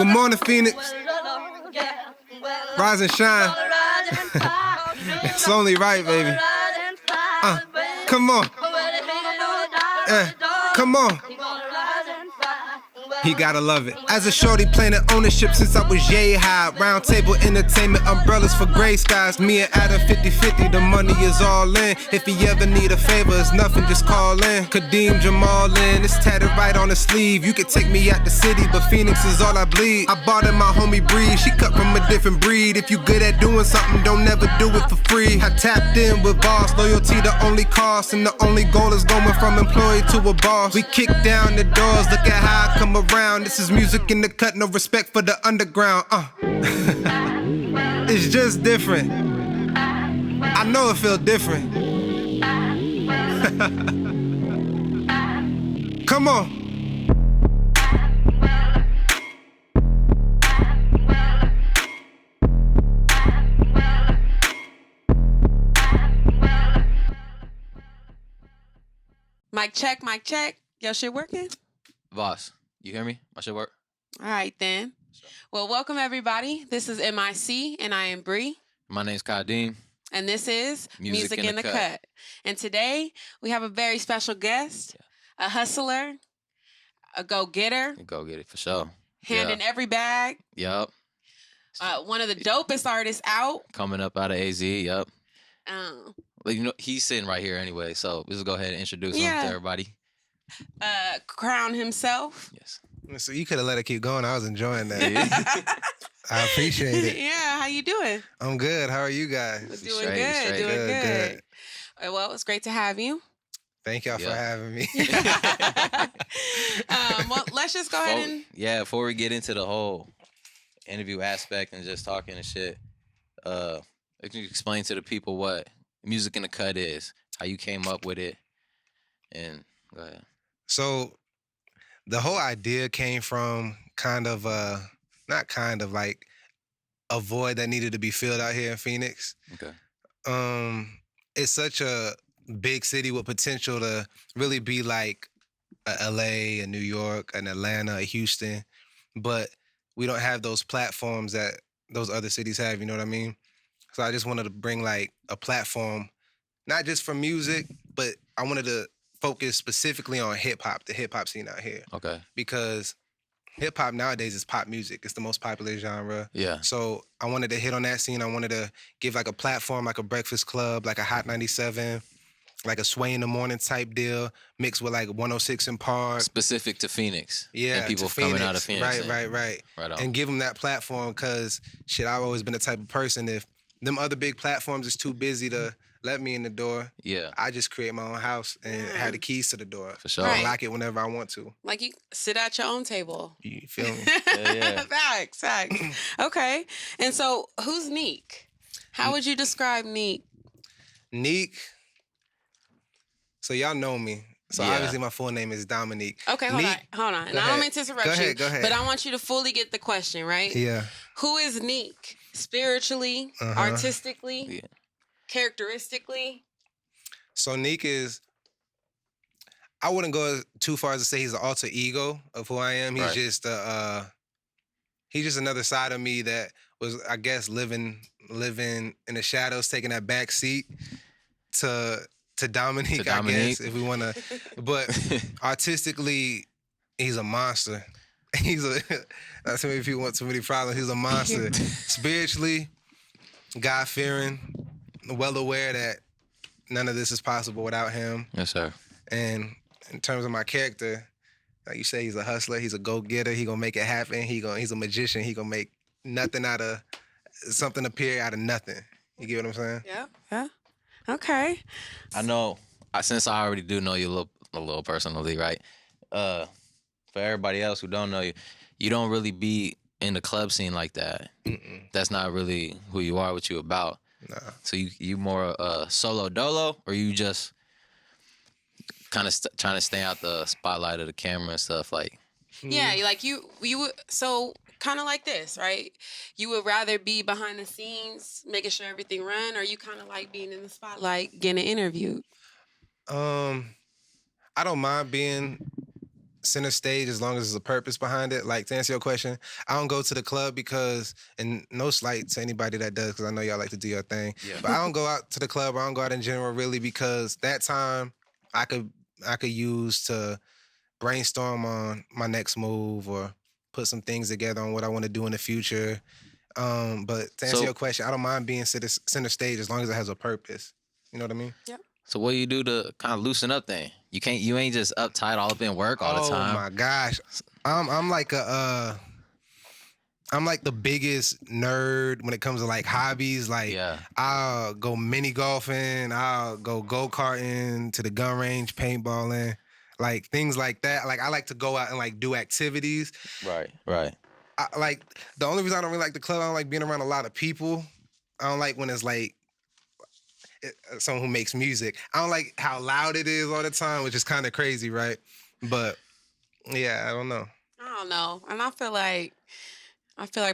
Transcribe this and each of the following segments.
Good morning, Phoenix. Rise and shine. It's only right, baby. Come on. Come on. He gotta love it. As a shorty playing ownership since I was yay high. Round table entertainment, umbrellas for gray skies. Me and Adam 50-50, the money is all in. If he ever need a favor, it's nothing, just call in. Khadeem Jamal in, it's tatted right on the sleeve. You could take me out the city, but Phoenix is all I bleed. I bought in my homie breed, she cut from a different breed. If you good at doing something, don't never do it for free. I tapped in with boss, loyalty the only cost. And the only goal is going from employee to a boss. We kick down the doors, look at how I come around. This is music in the cut, no respect for the underground. It's just different. I know it feel different. Come on. Mic check, mic check. Your shit working? Boss, you hear me? My shit work? All right, then. Well, welcome, everybody. This is M.I.C, and I am Bree. My name's Khadeem. And this is Music in the Cut. And today, we have a very special guest, a hustler, a go-getter. Go get it, for sure. Hand in every bag. Yup. One of the dopest artists out. Coming up out of AZ, yup. Um, Well, you know, he's sitting right here anyway, so let's go ahead and introduce him to everybody. Crown himself. Yes. So you could have let it keep going. I was enjoying that. I appreciate it. Yeah, how you doing? I'm good. How are you guys? Doing good. Good. Well, it's great to have you. Thank y'all for having me. Well, let's just go ahead and... Yeah, before we get into the whole interview aspect and just talking and shit, can you explain to the people what Music in the Cut is, how you came up with it, and go ahead. So the whole idea came from like a void that needed to be filled out here in Phoenix. Okay. It's such a big city with potential to really be like a LA, a New York, an Atlanta, a Houston, but we don't have those platforms that those other cities have, you know what I mean? So I just wanted to bring like a platform, not just for music, but I wanted to focus specifically on hip hop, the hip hop scene out here. Okay. Because hip hop nowadays is pop music. It's the most popular genre. Yeah. So I wanted to hit on that scene. I wanted to give like a platform, like a Breakfast Club, like a Hot 97, like a Sway in the Morning type deal, mixed with like 106 in Park. Specific to Phoenix. Yeah, and people to coming out of Phoenix. Right. Right on. And give them that platform because, shit, I've always been the type of person, if them other big platforms is too busy to let me in the door, I just create my own house and have the keys to the door. For sure. I lock it whenever I want to. Like you sit at your own table. You feel me? Yeah. Facts. Okay. And so who's Nique? How would you describe Nique? Nique. So y'all know me. So obviously my full name is Dominique. Okay, hold on. And I don't mean to interrupt you. Go ahead. But I want you to fully get the question, right? Yeah. Who is Nique? Spiritually, artistically, characteristically? So Nique is, I wouldn't go too far as to say he's an alter ego of who I am. He's just he's just another side of me that was, I guess, living in the shadows, taking that back seat to Dominique, I guess, if we want to. But artistically, he's a monster. Not too many people want too many problems. He's a monster. Spiritually, God-fearing, well aware that none of this is possible without him. Yes, sir. And in terms of my character, like you say, he's a hustler. He's a go-getter. He gonna make it happen. He's a magician. He gonna make nothing out of something appear out of nothing. You get what I'm saying? Yeah. Okay. I know, since I already do know you a little personally, right? For everybody else who don't know you, you don't really be in the club scene like that. Mm-mm. That's not really who you are, what you about. Nah. So you more solo dolo, or you just kind of trying to stay out the spotlight of the camera and stuff like? Yeah, like you would, so kind of like this, right? You would rather be behind the scenes, making sure everything run, or you kind of like being in the spotlight, getting interviewed? I don't mind being center stage as long as there's a purpose behind it. Like, to answer your question, I don't go to the club because, and no slight to anybody that does, because I know y'all like to do your thing. Yeah. But I don't go out to the club. I don't go out in general really because that time I could use to brainstorm on my next move or put some things together on what I want to do in the future. But to answer your question, I don't mind being center stage as long as it has a purpose. You know what I mean? Yep. So what do you do to kind of loosen up then? You ain't just uptight all up in work all the time. Oh my gosh. I'm like I'm like the biggest nerd when it comes to like hobbies. Like I'll go mini golfing, I'll go go-karting, to the gun range, paintballing, like things like that. Like I like to go out and like do activities. Right. Like the only reason I don't really like the club, I don't like being around a lot of people. I don't like when it's like someone who makes music. I don't like how loud it is all the time, which is kind of crazy, right? But yeah, I don't know. And I feel like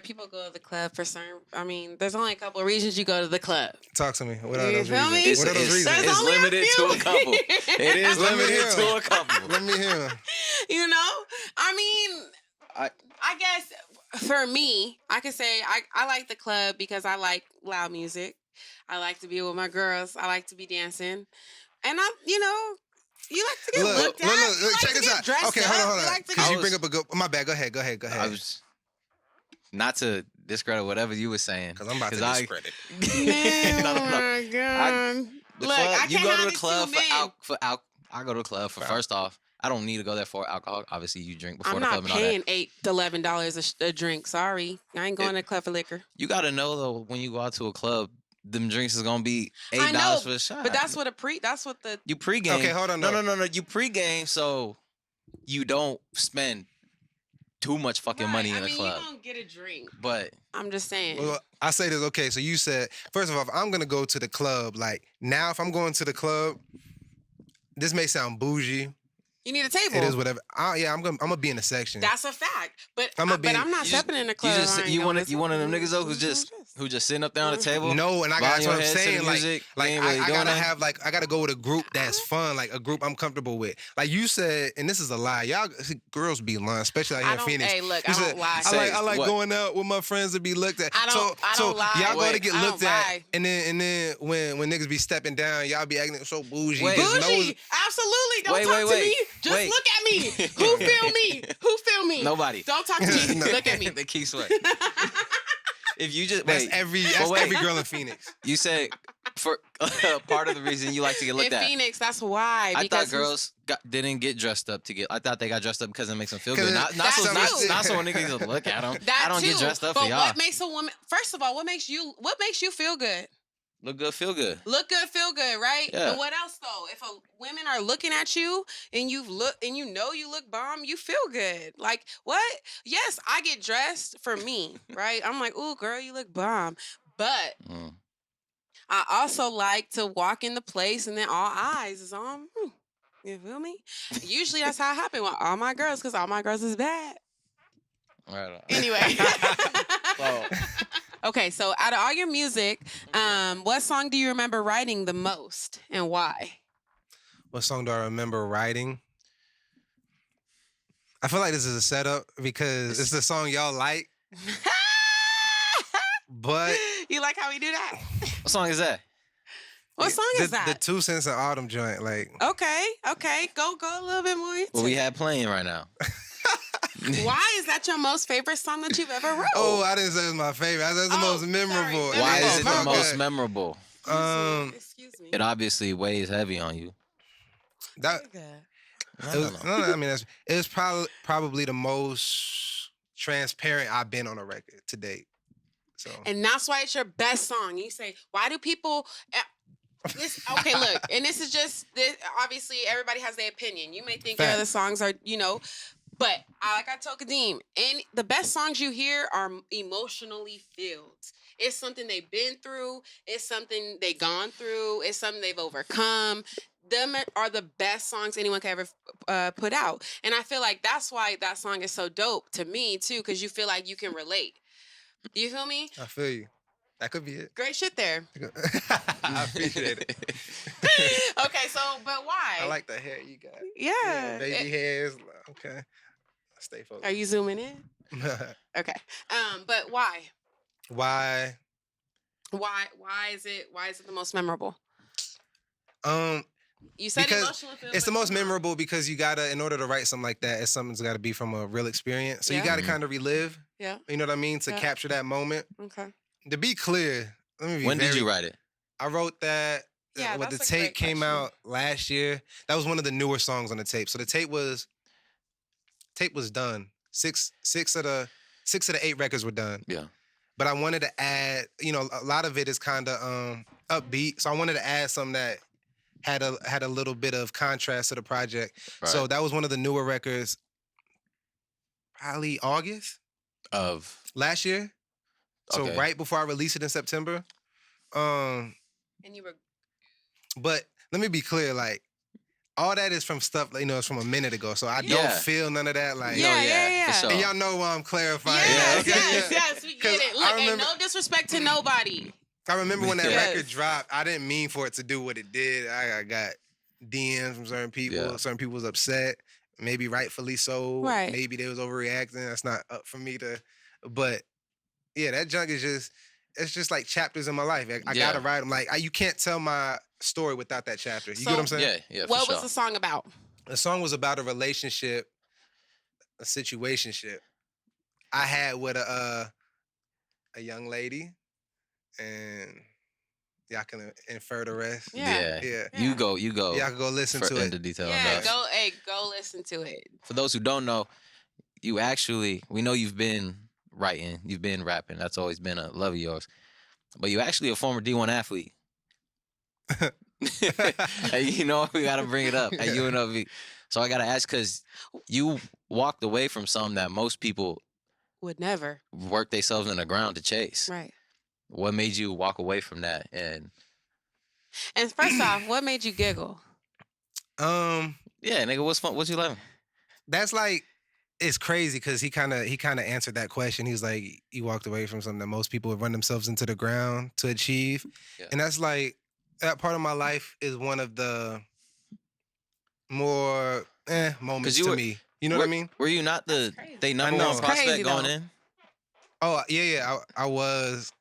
people go to the club for certain. I mean, there's only a couple of reasons you go to the club. Talk to me. What are You those feel me? reasons? What are those reasons? It's limited to a couple. It is limited to a couple. Let me hear. You know? I mean, I guess for me, I could say I like the club because I like loud music. I like to be with my girls. I like to be dancing. And you like to get looked at. Look, check this out. Okay, hold on. Because you bring up a good... My bad. Go ahead. I was... Not to discredit whatever you were saying. Because I'm about to discredit. Man, oh my God. You go to the club I go to the club for, first off, I don't need to go there for alcohol. Obviously, you drink before the club and all that. I'm not paying $8 to $11 a drink. Sorry. I ain't going to the club for liquor. You got to know, though, when you go out to a club, them drinks is going to be $8 for a shot. But that's what you pregame. Okay, hold on. No. You pregame so you don't spend too much fucking money in a club. You don't get a drink. But I'm just saying. Well, I say this, okay, so you said, first of all, if I'm going to go to the club, like, now if I'm going to the club, this may sound bougie. You need a table. It is whatever. I'm gonna be in a section. That's a fact. But I'm not stepping in the club. You one of them niggas though who just sitting up there on the table. No, and that's what I'm saying. I gotta go with a group that's fun, like a group I'm comfortable with. Like you said, and this is a lie. Y'all girls be lying, especially out here in Phoenix. Hey, look, I don't lie. I like going out with my friends to be looked at. I don't lie. Y'all go to get looked at, and then when niggas be stepping down, y'all be acting so bougie. Bougie, absolutely. Don't talk to me. Just look at me. Who feel me? Nobody. Don't talk to me. Look at me. The key sweat. If you just that's every girl in Phoenix. You said for part of the reason you like to get looked at. In Phoenix, that's why. I thought girls didn't get dressed up to get. I thought they got dressed up because it makes them feel good. Not so niggas to look at them. I don't get dressed up for y'all. What makes a woman? First of all, what makes you feel good? Look good, feel good. Look good, feel good, right? Yeah. And what else though? If women are looking at you and you look bomb, you feel good. Like what? Yes, I get dressed for me, right? I'm like, ooh, girl, you look bomb. But I also like to walk in the place and then all eyes is on me. You feel me? Usually that's how it happens with all my girls, because all my girls is bad. Right on. Anyway. Okay, so out of all your music, what song do you remember writing the most and why? What song do I remember writing? I feel like this is a setup because it's the song y'all like. But you like how we do that? What song is that? What song is that? The 2 Cents of Autumn joint, like. Okay. Go a little bit more into what we have playing right now. Why is that your most favorite song that you've ever wrote? Oh, I didn't say it was my favorite. I said it's the most memorable. Sorry. Why is it the most memorable? Excuse me. It obviously weighs heavy on you. It's probably the most transparent I've been on a record to date. So. And that's why it's your best song. You say, why do people... okay, look, and this is just... obviously, everybody has their opinion. You may think your other songs are, but like I told Khadeem, and the best songs you hear are emotionally filled. It's something they've been through. It's something they've gone through. It's something they've overcome. Them are the best songs anyone can ever put out. And I feel like that's why that song is so dope to me, too, because you feel like you can relate. You feel me? I feel you. That could be it. Great shit there. I appreciate it. Okay, so but why? I like the hair you got. Yeah. Baby hairs. Okay. Stay focused. Are you zooming in? Okay. But why? Why? Why is it the most memorable? You said Because emotional. it's the most memorable because you gotta, in order to write something like that, something's gotta be from a real experience. So you gotta kind of relive. Yeah. You know what I mean? To capture that moment. Okay. To be clear, let me be When did you write it? I wrote that. Yeah, when the that's a tape great came question. out last year. That was one of the newer songs on the tape. So the tape was done. Six of the 8 records were done. Yeah. But I wanted to add, a lot of it is kind of upbeat. So I wanted to add something that had a little bit of contrast to the project. Right. So that was one of the newer records, probably August of last year. So okay. right before I released it in September. And you were. But let me be clear, like, all that is from stuff, it's from a minute ago. So I don't feel none of that. Like, yeah. For sure. And y'all know why I'm clarifying. Yes, we get it. Look, ain't no disrespect to nobody. I remember when that record dropped, I didn't mean for it to do what it did. I got DMs from certain people. Yeah. Certain people was upset. Maybe rightfully so. Right. Maybe they was overreacting. That's not up for me to. But yeah, that junk is it's just like chapters in my life. I gotta write them. Like you can't tell my story without that chapter. You get what I'm saying? Yeah. What was the song about? The song was about a relationship, a situationship I had with a young lady, and y'all can infer the rest. Yeah. You go. Y'all can go listen to it. Into detail. Yeah, go listen to it. For those who don't know, we know you've been writing, you've been rapping. That's always been a love of yours. But you're actually a former D1 athlete. And we gotta bring it up at UNLV. So I gotta ask, because you walked away from something that most people would never work themselves in the ground to chase. Right. What made you walk away from that? And first off, what made you giggle? Yeah, nigga, what's fun? What you loving? That's like, it's crazy because he kind of answered that question. He was like, he walked away from something that most people would run themselves into the ground to achieve. Yeah. And that's like, that part of my life is one of the more moments to me. You know what I mean? Were you not they number one prospect going in? Oh, yeah, I was.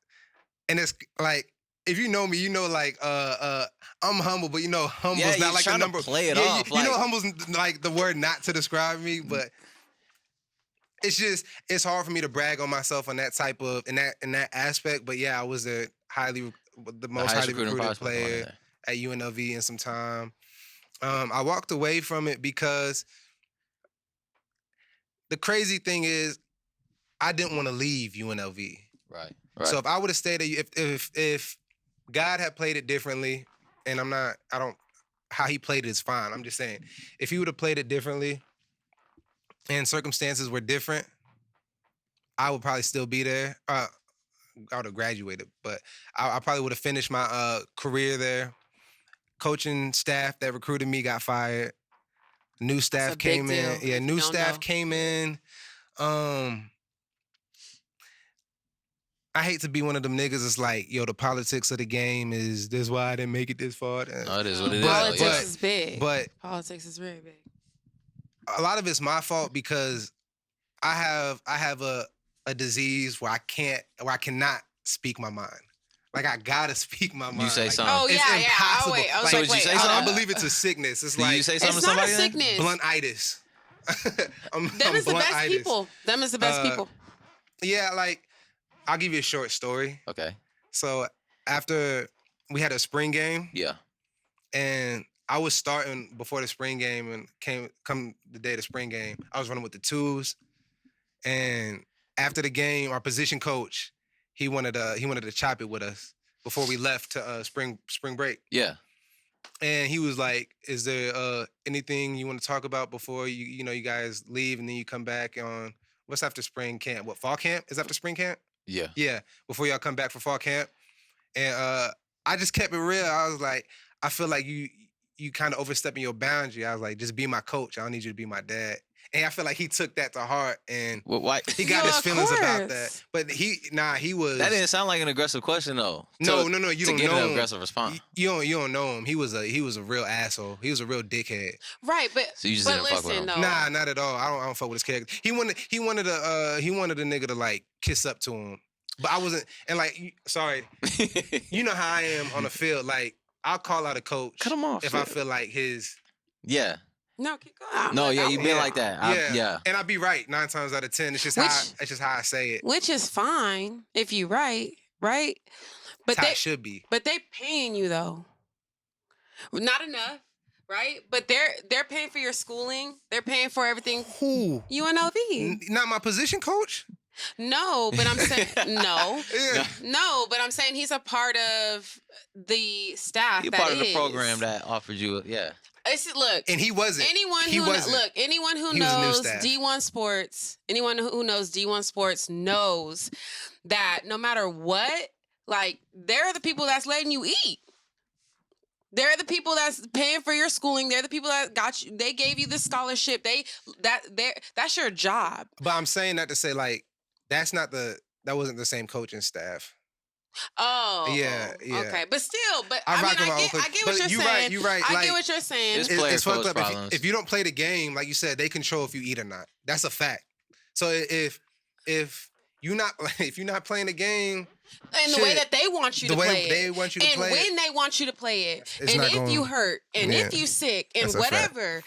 And it's like, if you know me, like, I'm humble, but humble's not like a number. Play it off. Humble's like the word not to describe me, but it's hard for me to brag on myself on that type of, in that aspect. But yeah, I was the most highly recruited player at UNLV in some time. I walked away from it because the crazy thing is I didn't want to leave UNLV. Right. So if I would have stayed at, if God had played it differently, and how he played it is fine. I'm just saying, if he would have played it differently and circumstances were different, I would probably still be there. I would have graduated, but I probably would have finished my career there. Coaching staff that recruited me got fired. New staff came in. Yeah, new staff came in. I hate to be one of them niggas that's like, yo, the politics of the game is this why I didn't make it this far. No, it is what it is. Politics is big. But politics is very big. A lot of it's my fault because I have a disease where I cannot speak my mind. Like, I gotta speak my mind. You say like, something. Oh, it's yeah. impossible. Oh, wait. I was So did you say something? I believe it's a sickness. It's like, you say something it's to not somebody? a sickness. Bluntitis. Them is the best people. Them is the best people. Yeah, like, I'll give you a short story. Okay. So after we had a spring game. Yeah. And I was starting before the spring game, and come the day of the spring game, I was running with the twos. And after the game, our position coach, he wanted to chop it with us before we left to spring break. Yeah. And he was like, "Is there anything you want to talk about before you guys leave, and then you come back on what's after spring camp? What, fall camp? Is after spring camp? Yeah. Yeah. Before y'all come back for fall camp." And I just kept it real. I was like, I feel like you kind of overstepping your boundary. I was like, just be my coach. I don't need you to be my dad. And I feel like he took that to heart, and Why? he got Yeah, his of feelings about course. that. But he was. That didn't sound like an aggressive question though. No, To you don't get know an him. aggressive response. You don't know him. He was a real asshole. He was a real dickhead. Right, but So you just but didn't fuck with listen, him? though. Nah, not at all. I don't fuck with his character. He wanted a nigga to like kiss up to him. But I wasn't, and like, sorry, you know how I am on the field. Like, I'll call out a coach Cut him off. if I feel like his. Yeah. No, keep going. No, yeah, Like, you been like that. Yeah. And I'd be right 9 times out of 10. It's just how I say it. Which is fine if you right? But That's how it should be. But they paying you though. Not enough, right? But they're paying for your schooling. They're paying for everything. Who? UNLV. Not my position coach. No, but I'm saying no. Yeah. No, but I'm saying he's a part of the staff. You're that part of the is. program that offered you. Yeah. Look, And he wasn't. anyone He who wasn't. anyone who He was new knows staff. D1 sports, anyone who knows D1 sports knows that no matter what, like they're the people that's letting you eat. They're the people that's paying for your schooling. They're the people that got you. They gave you the scholarship. That's your job. But I'm saying that to say like that wasn't the same coaching staff. Oh, Yeah. Okay, but still, I rock with my own I coach. get But what you're you're saying. right, you're right. I Like, get what you're saying. It's player fucked coach up. problems. If you don't play the game, like you said, they control if you eat or not. That's a fact. So if you're not playing the game, and the way that they want you to play it. they want you to play and when it, they want you to play it. it's And not if going- you hurt, and Yeah. if you sick, and That's a fact. whatever,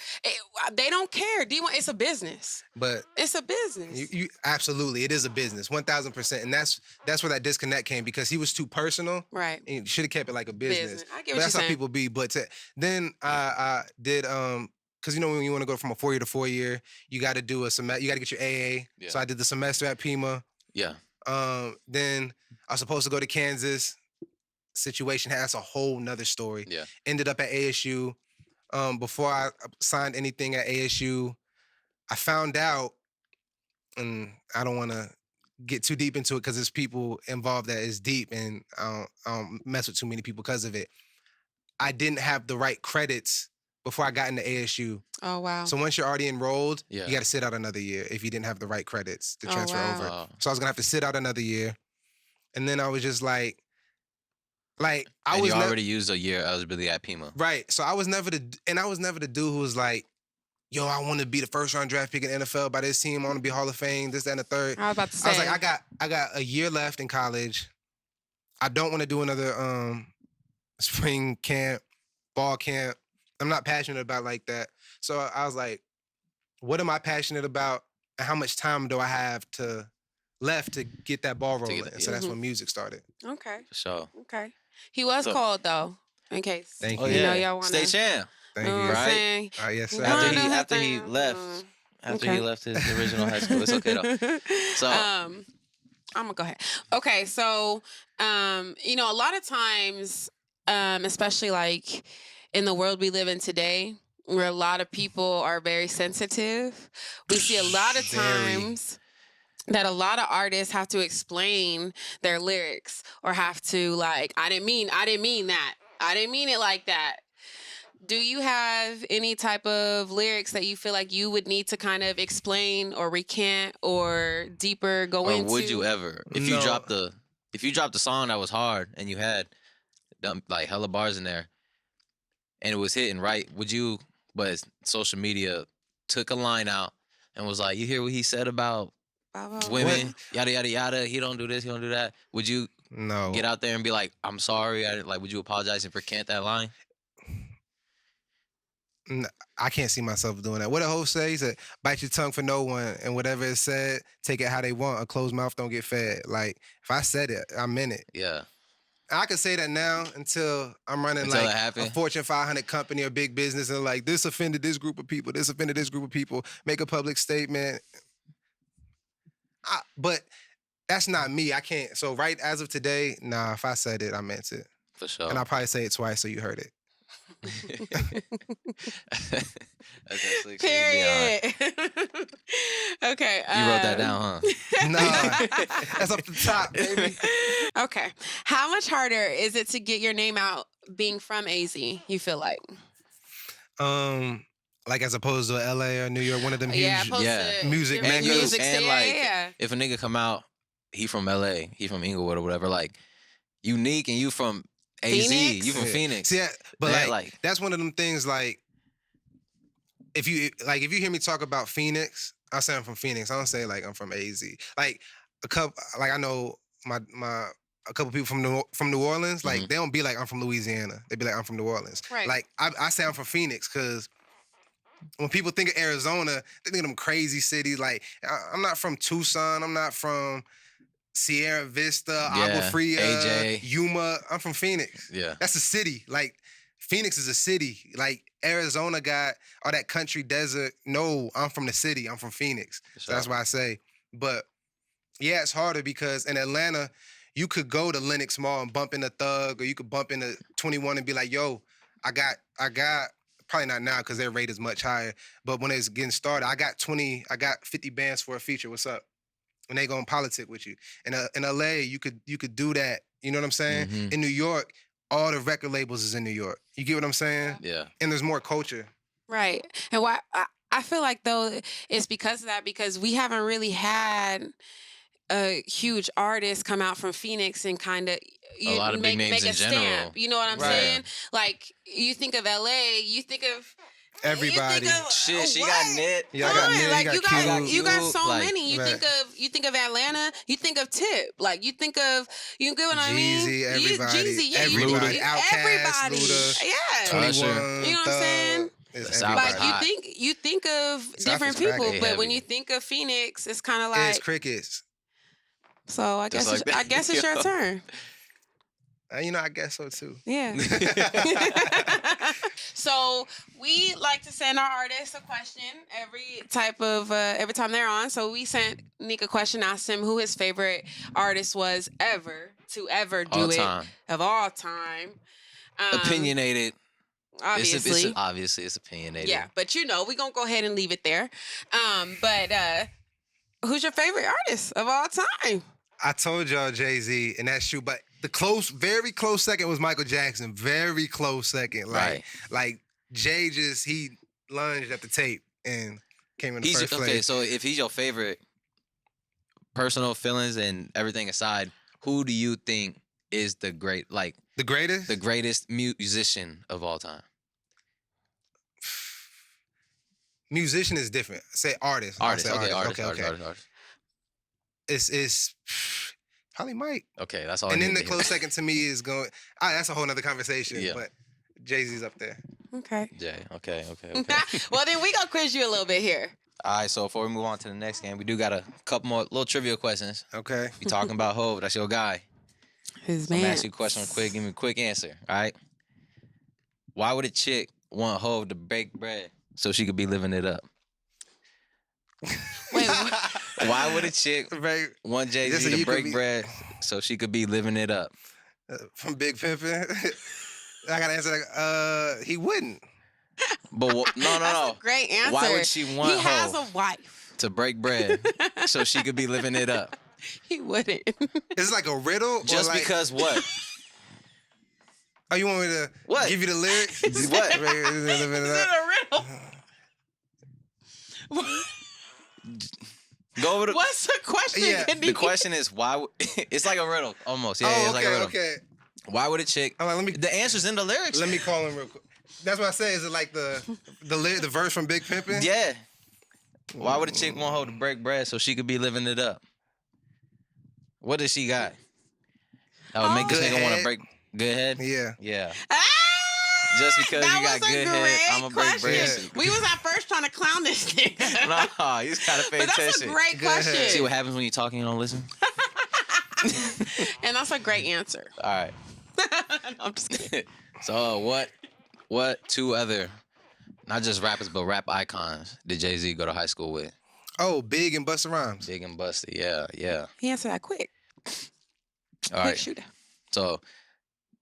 they don't care. D1, it's a business. but It's a business. you absolutely, it is a business, 1000%, and that's where that disconnect came because he was too personal. Right. And you should have kept it like a business. I get what But you're that's how saying. people be. But then I did because you know when you want to go from a 4-year to 4-year, you got to do a semester. You got to get your AA. Yeah. So I did the semester at Pima. Yeah. Then I was supposed to go to Kansas. Situation that's a whole nother story. Yeah. Ended up at ASU. Before I signed anything at ASU, I found out, and I don't want to get too deep into it because there's people involved that is deep, and I don't mess with too many people because of it. I didn't have the right credits before I got into ASU. Oh, wow. So once you're already enrolled, Yeah. you got to sit out another year if you didn't have the right credits to Oh, transfer wow. over. Wow. So I was gonna have to sit out another year, and then I was just like I And was you nev- already used a year eligibility at Pima. right. So I was never the dude who was like, "Yo, I want to be the first round draft pick in the NFL by this team. I want to be Hall of Fame. This, that, and the third." I was about to say. I was like, I got a year left in college. I don't want to do another spring camp, ball camp. I'm not passionate about like that. So I was like, what am I passionate about? And how much time do I have left to get that ball rolling? get- And so that's when music started. Okay. For sure. Okay. He was So- called though, in case. Thank Oh you. You know, yeah. y'all wanna- State champ. Thank You know you. what I'm Right? saying? Yes, sir. After No, he no, after he no. left. After he Okay. left his original high school. It's okay though. So I'm gonna go ahead. Okay, so you know, a lot of times, especially like in the world we live in today, where a lot of people are very sensitive, we see a lot of Very. times that a lot of artists have to explain their lyrics or have to like, I didn't mean that. I didn't mean it like that. Do you have any type of lyrics that you feel like you would need to kind of explain or recant or deeper go or into? would you ever? If you No. dropped the song that was hard and you had like hella bars in there and it was hitting right, would you, but social media took a line out and was like, you hear what he said about women, yada yada yada, he don't do this, he don't do that. Would you No. get out there and be like, I'm sorry, would you apologize and recant that line? I can't see myself doing that. What a host say? He said, bite your tongue for no one, and whatever it said, take it how they want. A closed mouth don't get fed. Like, if I said it, I meant it. Yeah. I could say that now until I'm running Until it like a happened? Fortune 500 company or big business, and like, this offended this group of people, this offended this group of people, make a public statement. But that's not me. I can't. So right as of today, nah, if I said it, I meant it. For sure. And I'll probably say it twice so you heard it. That's actually crazy. Period. Okay. You wrote that down, huh? Nah, that's up the top, baby. Okay. How much harder is it to get your name out being from AZ, you feel like? Like as opposed to LA or New York, one of them huge. Yeah, opposed Yeah. to Music different mecca. music And scene. like, yeah. if a nigga come out, he from LA, he from Inglewood or whatever, like, Unique and you from AZ, Phoenix? you from Yeah. Phoenix. See, but That, like that's one of them things. Like if you hear me talk about Phoenix, I say I'm from Phoenix. I don't say like I'm from AZ. Like I know my a couple people from New Orleans. Like they don't be like I'm from Louisiana. They be like I'm from New Orleans. Right. Like I say I'm from Phoenix because when people think of Arizona, they think of them crazy cities. Like I'm not from Tucson. I'm not from Sierra Vista, Agua Fria, AJ. Yuma. I'm from Phoenix. Yeah. That's a city. Like Phoenix is a city. Like Arizona got all that country desert. No, I'm from the city. I'm from Phoenix. So that's why I say. But yeah, it's harder because in Atlanta, you could go to Lenox Mall and bump into Thug, or you could bump into 21 and be like, yo, I got probably not now because their rate is much higher. But when it's getting started, I got 50 bands for a feature. What's up? And they gonna politic with you. In LA, you could do that. You know what I'm saying? In New York, all the record labels is in New York. You get what I'm saying? Yeah. And there's more culture. Right. And why I feel like though it's because of that, because we haven't really had a huge artist come out from Phoenix and kind of A lot of big names in stamp. general. You know what I'm Right. saying? Like you think of LA, you think of Everybody. You think of, Shit, she what? got Knit. Yeah, I got Nique, like you got Cube, so like, many. You right. think of Atlanta. You think of Tip. Like you think of you get what I mean? Jeezy, everybody. Jeezy, yeah, Everybody. you, Outkast, everybody. Luda, Yeah. 21, Usher. You know what I'm Thug. saying? It's The South everybody. is Like hot. you think of South different is cracking. people, They but when heavy. you think of Phoenix, it's kind of It's like. crickets. So I Just guess like that. I guess it's your turn. I guess so too. Yeah. So we like to send our artists a question every time they're on. So we sent Nique a question, asked him who his favorite artist was to ever do All it time. of all time. Opinionated. Obviously. Obviously, it's opinionated. Yeah, but we're gonna go ahead and leave it there. But who's your favorite artist of all time? I told y'all Jay-Z, and that's true. But the very close second was Michael Jackson. Very close second. Like Jay he lunged at the tape and came in the first place. Okay, so if he's your favorite, personal feelings and everything aside, who do you think is the greatest musician of all time? Musician is different. Say artist. Artist. Okay. Artist. It's probably Mike. Okay, that's all. And I then need the to hear. close second to me is going. That's a whole nother conversation. Yeah. But Jay-Z's up there. Okay. Jay. Okay. Well, then we gonna quiz you a little bit here. All right, so before we move on to the next game, we do got a couple more little trivia questions. Okay. We talking about Hov, that's your guy. His I'm man. gonna ask you a question quick, give me a quick answer, all right? Why would a chick want Hov to bake bread so she could be living it up? Wait, what? Why would a chick Right. want Just so Jay-Z to you could break be- bread so she could be living it up? From Big Pimpin'. I gotta answer that. He wouldn't. But no. That's a great answer. Why would she want He has Hov a wife. to break bread so she could be living it up? He wouldn't. Is it like a riddle? Just or like, because what? Oh, you want me to What? give you the lyrics? What? Is it a riddle? Go over the. What's the question? Yeah, The question is why? It's like a riddle almost. Yeah, Oh, it's like a riddle. okay. Why would a chick? All right, let me The answer's in the lyrics. call him real quick. That's what I say. Is it like the verse from Big Pimpin'? Yeah. Why would a chick want her to break bread so she could be living it up? What does she got? That would make this Good nigga want to head. break good head. Yeah. Yeah. Ah! Just because That you got was a good head, great I'ma break bread. question. We was at first trying to clown this nigga. No, you just gotta pay But that's a attention. great Go ahead. question. See what happens when you talk and you don't listen. And that's a great answer. All right. No, I'm just kidding. So what two other, not just rappers but rap icons did Jay-Z go to high school with? Oh, Big and Busta Rhymes. Big and Busty. Yeah. He answered that quick. All Quick right. shooter. So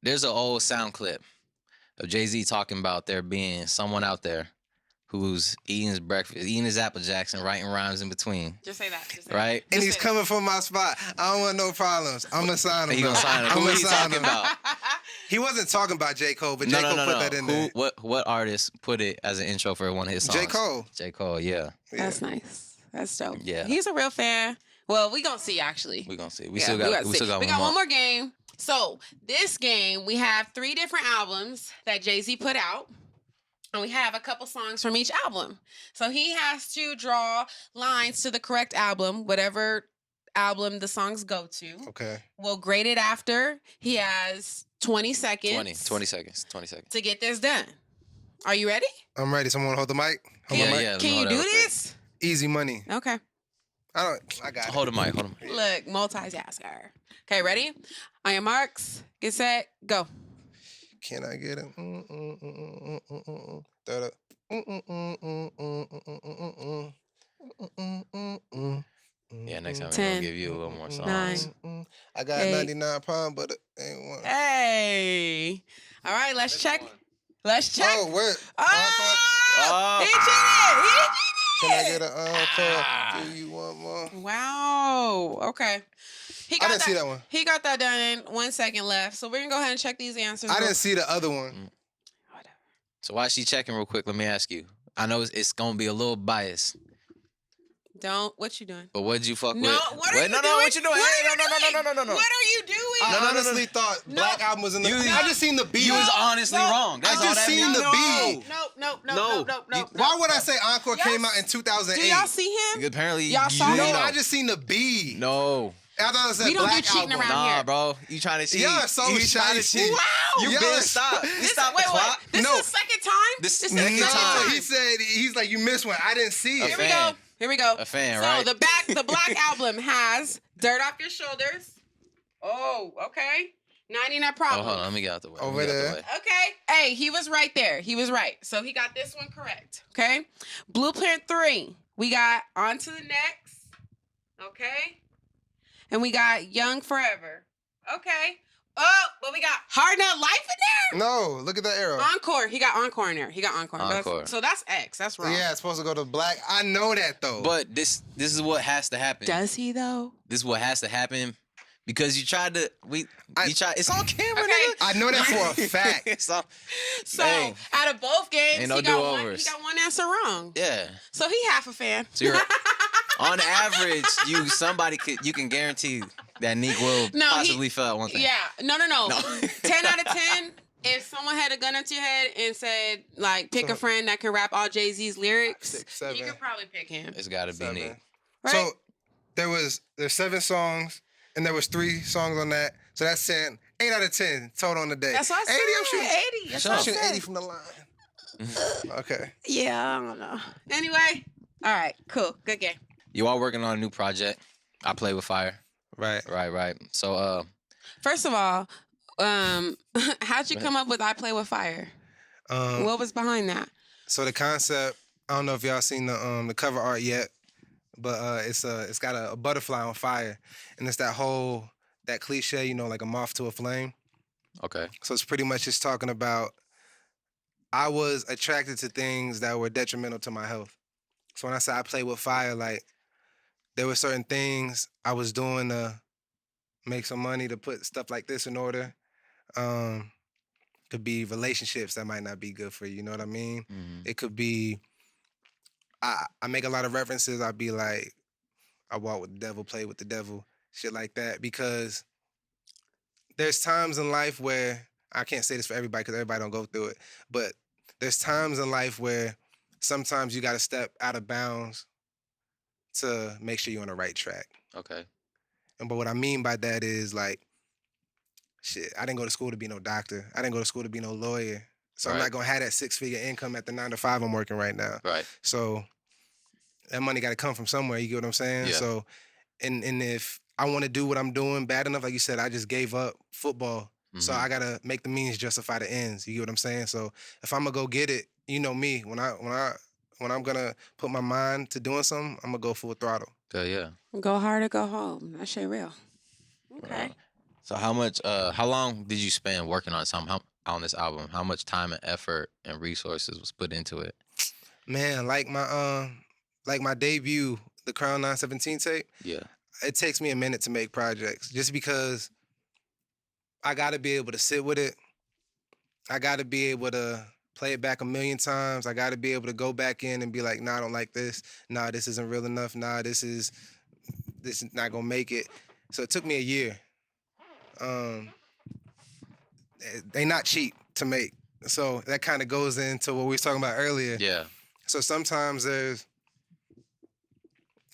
there's an old sound clip of Jay-Z talking about there being someone out there who's eating his breakfast, eating his Apple Jacks, and writing rhymes in between. Just say that. Just say Right? And he's coming from my spot. I don't want no problems. I'm gonna sign him. He gonna sign him. I'm Who gonna he sign talking him. about? He wasn't talking about J. Cole, but J. Cole put that in there. What artist put it as an intro for one of his songs? J. Cole. J. Cole, yeah. That's nice. That's dope. Yeah. He's a real fan. Well, we gonna see actually. We gonna see. We still got one more game. So this game, we have 3 different albums that Jay-Z put out. And we have a couple songs from each album. So he has to draw lines to the correct album, whatever album the songs go to. Okay. We'll grade it after. He has 20 seconds. 20 seconds. To get this done. Are you ready? I'm ready. Someone hold the mic. Yeah. Can you do this? Easy money. Okay. I got it. Hold the mic. Look, multitasker. Okay, ready? On your marks, get set, go. Can I get it? Yeah, next time we're 10, gonna give you a little more songs. 9. I got 8. 99 pounds, but it ain't one. Hey. All right, let's check. Let's check. Oh, where? Oh. He cheated. Can I get an encore? Do you want more? Wow. Okay. I didn't see that one. He got that done in 1 second left. So we're going to go ahead and check these answers. I didn't see the other one. Whatever. So while she checking real quick, let me ask you. I know it's gonna be a little biased. What you doing? But what'd you fuck with? What are you doing? What you doing? What Hey, are you doing? no. What are you doing? I honestly thought Black Album was in the... I just seen the B. You was honestly wrong. That's I all just that seen means. the B. No. Why would I say Encore came out in 2008? Do y'all see him? Apparently, Y'all saw No, him? I just seen the B. No. I thought it said We don't do Black cheating Album. around Nah, here. bro. You trying to cheat. Yeah, so you trying to cheat. Wow. You Yeah. been stopped. We stopped the Wait. clock. This No. is the second time? This is is the second time. He said, he's like, you missed one. I didn't see it. Here we go. A fan, so right? the Black Album has Dirt Off Your Shoulders. Oh, okay. 99 Oh, Problems. hold on. Let me get out the way. Over there. Okay. Hey, he was right there. He was right. So he got this one correct. Okay. Blueprint 3. We got On to the Next. Okay. And we got Young Forever. Okay. Oh, but we got Hard Nut Life in there? No, look at that arrow. Encore. He got Encore in there. Encore. So that's X. That's wrong. Yeah, it's supposed to go to Black. I know that, though. But this is what has to happen. Does he, though? This is what has to happen because you tried to. It's on camera, Okay. nigga. I know that for a fact. It's on, So Hey. out of both games, Ain't no he got do-overs. one answer wrong. Yeah. So he half a fan. So you're, on average, you can guarantee that Nique will No, possibly fail at one thing. Yeah. No. No. 10 out of 10. If someone had a gun up to your head and said, like, pick a friend that can rap all Jay-Z's lyrics, 6, 7. you could probably pick him. It's got to be 7. Nique. Right? So there's 7 songs, and there was 3 songs on that. So that's 10. 8 out of 10 total on the day. That's what I 80, I'm said. shooting 80. That's Sure. what I shooting said. 80 from the line. Okay. Yeah, I don't know. Anyway. All right. Cool. Good game. You are working on a new project. I play with fire. Right. Right. So, First of all, how'd you come up with I Play with Fire? What was behind that? So the concept, I don't know if y'all seen the cover art yet, but it's got a butterfly on fire, and it's that cliche, like a moth to a flame. okay. So it's pretty much just talking about I was attracted to things that were detrimental to my health. So when I say I play with fire, like there were certain things I was doing to make some money to put stuff like this in order. Could be relationships that might not be good for you. You know what I mean? Mm-hmm. It could be I make a lot of references. I'd be like, I walk with the devil, play with the devil, shit like that. Because there's times in life where, I can't say this for everybody because everybody don't go through it, but there's times in life where sometimes you got to step out of bounds to make sure you're on the right track. Okay. But what I mean by that is like, shit, I didn't go to school to be no doctor. I didn't go to school to be no lawyer. So I'm Right. not going to have that 6-figure income at the 9 to 5 I'm working right now. Right. So That money got to come from somewhere. You get what I'm saying? Yeah. So, and if I want to do what I'm doing bad enough, like you said, I just gave up football. So I got to make the means justify the ends. You get what I'm saying? So if I'm going to go get it, you know me, when I'm going to put my mind to doing something, I'm going to go full throttle. yeah. Go hard or go home. That shit real. Okay. So how long did you spend working on on this album? How much time and effort and resources was put into it? Man, like my debut, the Crown 917 tape. Yeah. It takes me a minute to make projects, just because I got to be able to sit with it. I got to be able to play it back a million times. I got to be able to go back in and be like, nah, I don't like this. Nah, this isn't real enough. Nah, this is not gonna make it. So it took me a year. They not cheap to make. So that kind of goes into what we was talking about earlier. Yeah. So sometimes I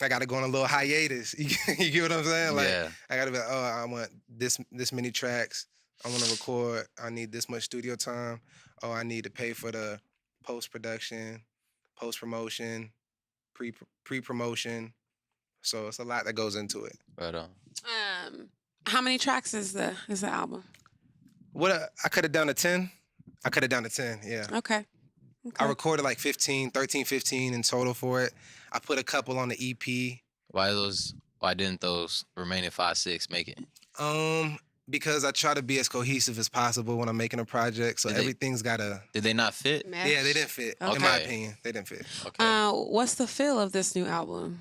got to go on a little hiatus. You get what I'm saying? Like, Yeah. I got to be like, oh, I want this many tracks. I want to record. I need this much studio time. Oh, I need to pay for the post-production, post-promotion, pre-promotion. So it's a lot that goes into it. Right on. How many tracks is the album? I cut it down to 10. I cut it down to 10, yeah. Okay. I recorded like 13, 15 in total for it. I put a couple on the EP. Why didn't those remaining 5, 6 make it? Because I try to be as cohesive as possible when I'm making a project. So everything's gotta. Did they not fit? Match? Yeah, they didn't fit. Okay. In my opinion, they didn't fit. Okay. What's the feel of this new album?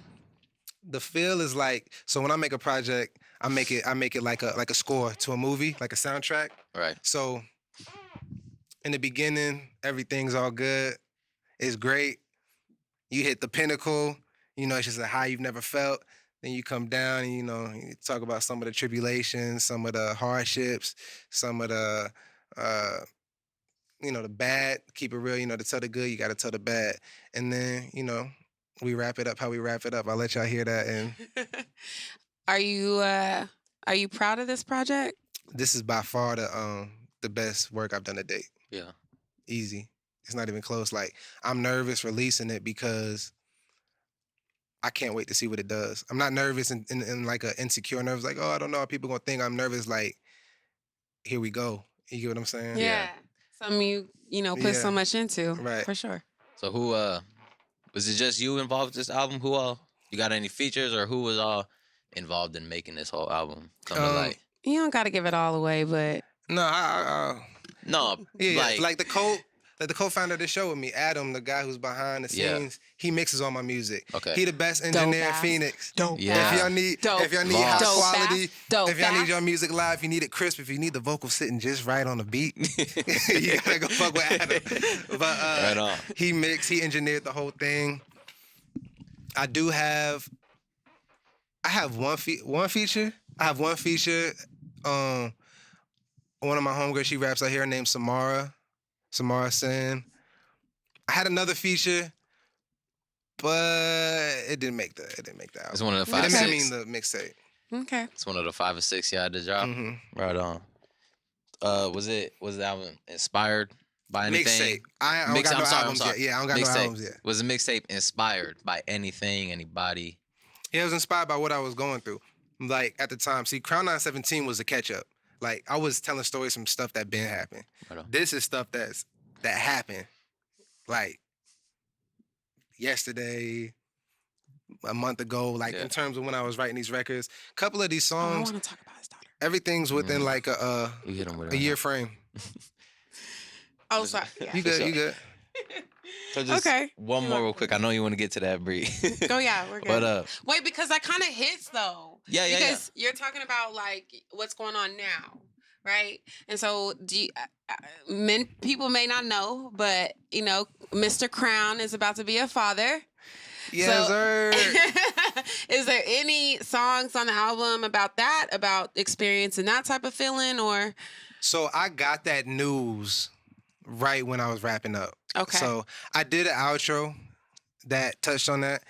The feel is like, so when I make a project, I make it like a score to a movie, like a soundtrack. Right. So in the beginning, everything's all good. It's great. You hit the pinnacle. You know, it's just a high you've never felt. Then you come down and, you know, you talk about some of the tribulations, some of the hardships, some of the, the bad. Keep it real, to tell the good, you got to tell the bad. And then, we wrap it up how we wrap it up. I'll let y'all hear that. And Are you proud of this project? this is by far the best work I've done to date. Yeah. Easy. It's not even close. Like, I'm nervous releasing it because I can't wait to see what it does. I'm not nervous in like an insecure nervous, like, oh, I don't know how people gonna think. I'm nervous, like, here we go. You get what I'm saying? Yeah. Something you put so much into. Right. For sure. So who was it just you involved with this album? Who all you got any features, or who was all involved in making this whole album come to light? You don't gotta give it all away, but No, No, yeah, like the co-founder of the show with me, Adam, the guy who's behind the scenes, he mixes all my music. Okay. He the best engineer in Dope Phoenix. Yeah. If y'all need high Dope quality, fast. if y'all need your music live, if you need it crisp, if you need the vocal sitting just right on the beat, you gotta go fuck with Adam. But Right on. he engineered the whole thing. I have one feature. I have one feature. One of my homegirls, she raps out here, named Samara Sen. I had another feature, but it didn't make the album. It's one of the It 5, didn't 6. mean the mixtape. okay. It's one of the 5 or 6 you had to drop. Mm-hmm. Right on. Was the album inspired by anything? Mixtape. I don't got no albums sorry. yet. Yeah, I don't got no albums yet. Was the mixtape inspired by anything, anybody? Yeah, it was inspired by what I was going through. Like, at the time, see, Crown 917 was a catch-up. Like, I was telling stories from stuff that been happened. Right on. This is stuff that happened, like, yesterday, a month ago, like, in terms of when I was writing these records. A couple of these Oh, I songs, want to talk about his daughter. everything's within, like, a You hit him with a year frame. Oh, sorry. Yeah. You good. So just Okay. one more real quick. I know you want to get to that, Bree. Oh yeah, we're good. But wait, because that kind of hits though. Yeah. Because you're talking about like what's going on now, right? And so, people may not know, but Mr. Crown is about to be a father. Yes, sir. Is there any songs on the album about that, about experiencing that type of feeling, or? So I got that news right when I was wrapping up. Okay. So I did an outro that touched on that.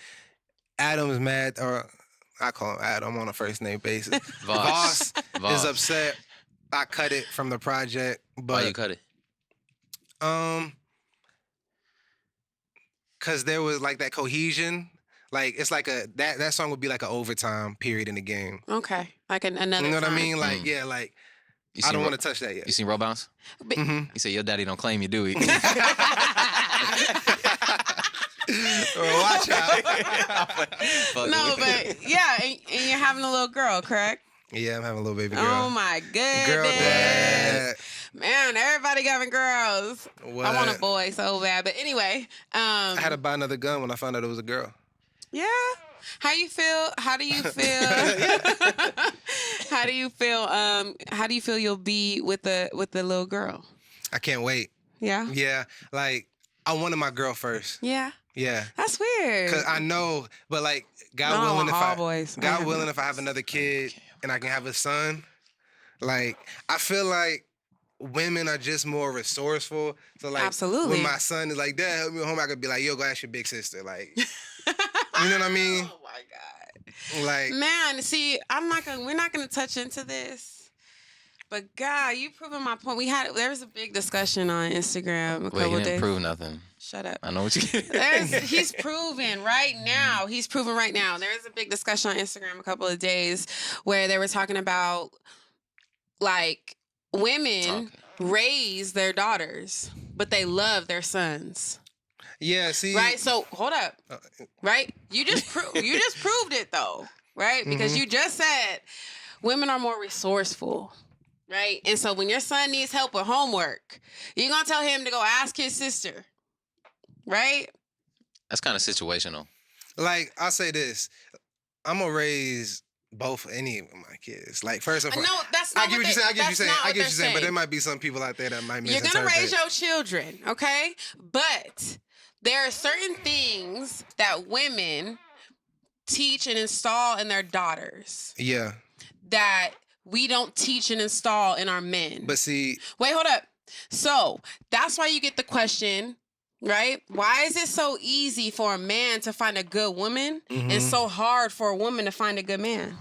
Adam's mad, or I call him Adam on a first name basis. Voss is upset. I cut it from the project, but why you cut it? Cause there was like that cohesion. Like it's like that song would be like an overtime period in the game. Okay, like another. You know what I time. mean? Like yeah, like I don't want to touch that yet. You seen Roll Bounce? Mm-hmm. He said your daddy don't claim you, do he? Watch out. No, but yeah, and you're having a little girl, correct? Yeah, I'm having a little baby girl. Oh my goodness. Girl dad. Man, everybody having girls. What? I want a boy so bad. But anyway, I had to buy another gun when I found out it was a girl. yeah. How you feel? How do you feel? How do you feel? How do you feel you'll be with the little girl? I can't wait. Yeah. Yeah, like I wanted my girl first. Yeah. Yeah. That's weird. Cause I know, but like God No, willing, God willing, if I have another kid and I can have a son, like I feel like women are just more resourceful. So like, Absolutely. when my son is like, "Dad, help me home," I could be like, "Yo, go ask your big sister." Like, you know what I mean? Oh my God. Like, Man, see, we're not gonna touch into this. But God, you proving my point. There was a big discussion on Instagram a couple Wait, he days. didn't prove nothing. Shut up. I know what you. He's proven right now. He's proven right now. There was a big discussion on Instagram a couple of days where they were talking about like women raise their daughters, but they love their sons. yeah, see, Right? So hold up. Right? You just proved it though, right? Because you just said women are more resourceful. Right? And so when your son needs help with homework, you're going to tell him to go ask his sister. Right? That's kind of situational. like I'll say this, I'm gonna raise any of my kids. Like first of all, No, that's not I get what you're saying. I get what you're saying. But there saying. might be some people out there that might You're misinterpret. going to raise your children, okay? But there are certain things that women teach and install in their daughters Yeah, that we don't teach and install in our men. but see, Wait, hold up. So that's why you get the question, right? Why is it so easy for a man to find a good woman and so hard for a woman to find a good man?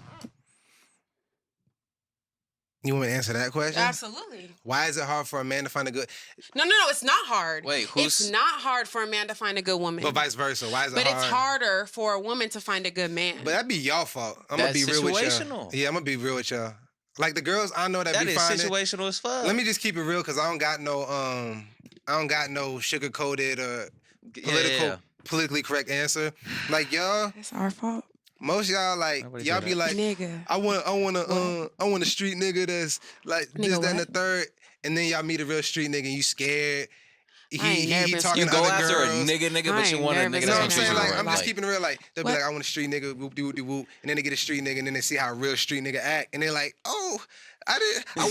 you want me to answer that question? Absolutely. Why is it hard for a man to find a good? No, it's not hard. Wait, It's not hard for a man to find a good woman. But vice versa. Why is it But hard? it's harder for a woman to find a good man. But that'd be y'all fault. I'm gonna be That's real with y'all. situational. Yeah, I'm gonna be real with y'all. Like the girls I know that That be is finding. situational as fuck. Let me just keep it real, cause I don't got no sugar coated or politically correct answer. Like y'all, It's our fault. most y'all like Nobody y'all say be that. like, Nigga. I want a street nigga that's like Nigga this, that, and the what? third, and then y'all meet a real street nigga and you scared. I ain't never He been talking You to go other after girls. a nigga, I but you ain't want a never nigga You know what I'm that's been saying? gonna treat Like, you I'm right. just keeping it real. Like, they'll be What? like, I want a street nigga, whoop de whoop de whoop, and then they get a street nigga, and then they see how a real street nigga act, and they're like, oh, I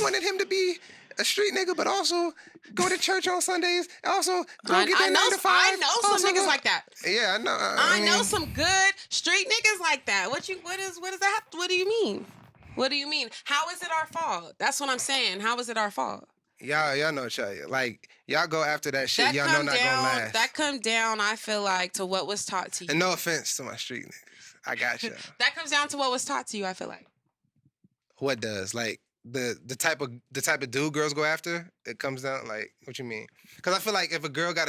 wanted him to be a street nigga, but also go to church on Sundays, also go get that 9 to 5. I know some also niggas go- like that. Yeah, I know. I know mean, some good street niggas like that. What is that? What do you mean? What do you mean? How is it our fault? That's what I'm saying. How is it our fault? Y'all know each other. Like, y'all go after that shit. Y'all know not gonna last. That come down, I feel like, to what was taught to you. And no offense to my street niggas. I got y'all. That comes down to what was taught to you, I feel like. What does? Like, the type of dude girls go after, it comes down like, what you mean? Because I feel like if a girl got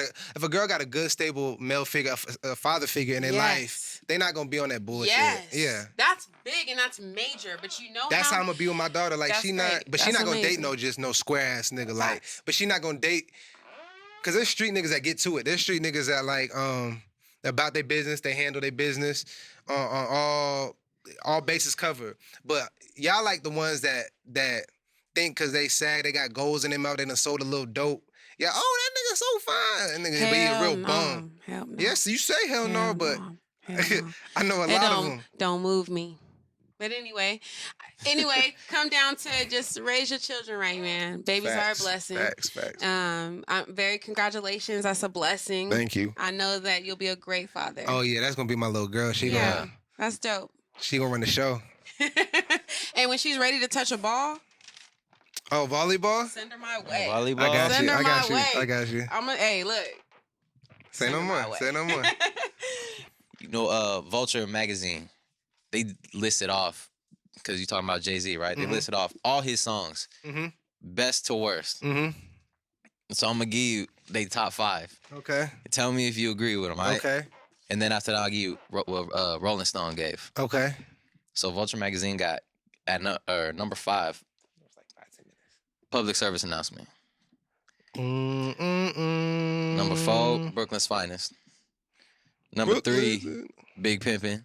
a good stable male figure, a father figure in their life, they not gonna be on that bullshit. Yes. Yeah. That's big and that's major, but you know That's how I'm gonna be with my daughter. Like, That's she not, great. but she That's not gonna date amazing. no square ass nigga. Like, Facts. but she not gonna date, cause there's street niggas that get to it. There's street niggas that like about their business, they handle their business on all bases covered. But y'all like the ones that think cause they sag, they got goals in their mouth, they done sold a little dope. Yeah, oh, that nigga so fine. That nigga, but he a real bum. Hell no. Yes, you say hell no, but Hell no. I know a It lot of them. don't move me. But anyway, come down to just raise your children right, man. Babies are a blessing. Facts. I'm very congratulations. That's a blessing. Thank you. I know that you'll be a great father. Oh yeah, that's gonna be my little girl. She That's dope. gonna run the show. And when she's ready to touch a ball, Oh, volleyball? send her my way. Volleyball. I got Send you. her I got my you. way. I got you. Hey, look. Say Send no her my more. way. Say no more. You know, Vulture magazine, they listed off, because you're talking about Jay-Z, right? They listed off all his songs, best to worst. Mm-hmm. So I'm gonna give you they top 5. Okay. Tell me if you agree with them, all right? Okay. And then after that, I'll give you what Rolling Stone gave. Okay. So Vulture magazine got at number 5, public service announcement. Number 4, Brooklyn's Finest. Number 3, Big Pimpin'.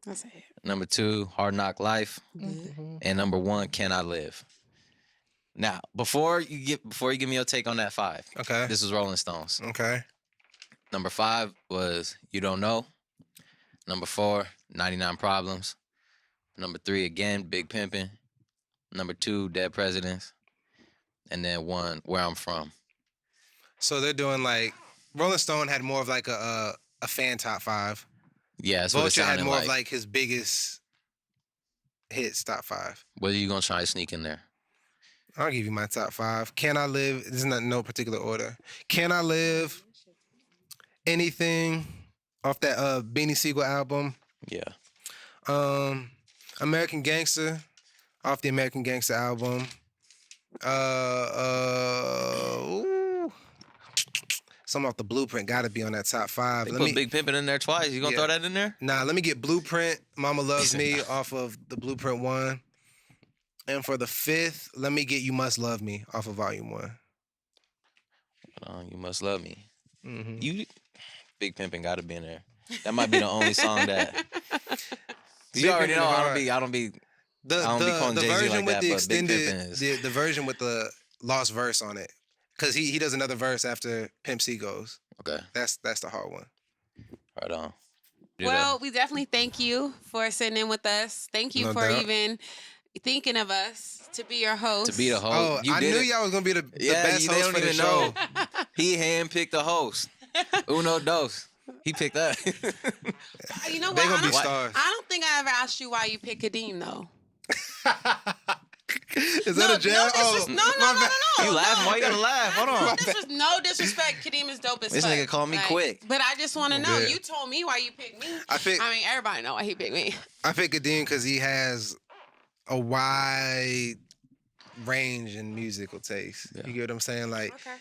That's it. Number 2, Hard Knock Life. Mm-hmm. And number 1, Can I Live? Now, before you give me your take on that 5. Okay. This is Rolling Stones. Okay. Number 5 was You Don't Know. Number 4, 99 Problems. Number 3, again, Big Pimpin'. Number 2, Dead Presidents. And then 1, Where I'm From. So they're doing like Rolling Stone had more of like a fan top 5. Yeah, that's what it Vulture had sounded more like. of like his biggest hits top 5. What are you gonna try to sneak in there? I'll give you my top 5. Can I Live? This is not no particular order. Can I Live? Anything off that Beanie Siegel album. Yeah. American Gangster off the American Gangster album. Ooh. Some off the Blueprint gotta be on that top 5. They put Big Pimpin' in there twice. You gonna throw that in there? Nah, let me get Blueprint, Mama Loves Me off of the Blueprint 1. And for the 5th, let me get You Must Love Me off of Volume 1. You Must Love Me. Mm-hmm. You Big Pimpin' gotta be in there. That might be the only song that you already know. I don't be calling the Jay-Z version like with that, the but Big extended Pimpin' is. the version with the lost verse on it. Cause he does another verse after Pimp C goes. Okay. That's the hard one. Right on. Well, we definitely thank you for sitting in with us. Thank you No for doubt. even thinking of us to be your host. To be the host. Oh, I knew y'all was gonna be the best they host don't for the even show. know. He handpicked the host. Uno dos. He picked that. You know what? They gonna be I stars. don't think I ever asked you why you picked Khadeem though. Is that a jab? No. You laughing? Why you gotta laugh? Hold on. No disrespect. Khadeem is dope as This fuck. nigga called me quick. But I just want to know. Yeah. You told me why you picked me. I mean, everybody know why he picked me. I picked Khadeem because he has a wide range in musical taste. Yeah. You get what I'm saying? Like Okay.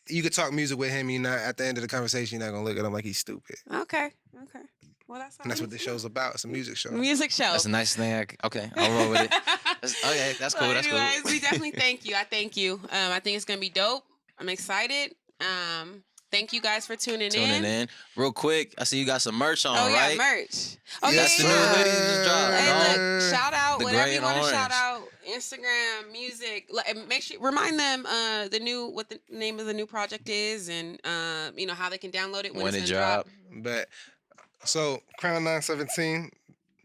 you could talk music with him. You're not at the end of the conversation. You're not gonna look at him like he's stupid. Okay. Well, And that's what this show's about. It's a music show. Music show. That's the nicest thing. Okay, I'll roll with it. That's cool. Well, That's anyways, cool. we definitely thank you. I thank you. I think it's gonna be dope. I'm excited. Thank you guys for tuning in. Real quick, I see you got some merch on, Oh yeah, right? merch. Oh That's the new hoodie you just dropped. Hey, look, shout out The whatever gray you and want to orange. shout out. Instagram, music. Make sure remind them what the name of the new project is, and how they can download it when it's gonna drop. But so Crown 917,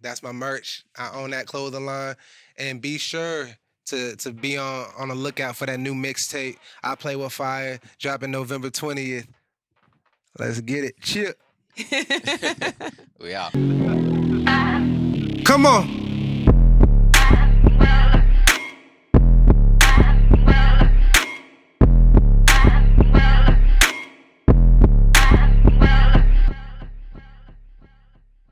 that's my merch. I own that clothing line, and be sure to be on the lookout for that new mixtape. I Play With Fire, dropping November 20th. Let's get it. Chip. We out. Come on.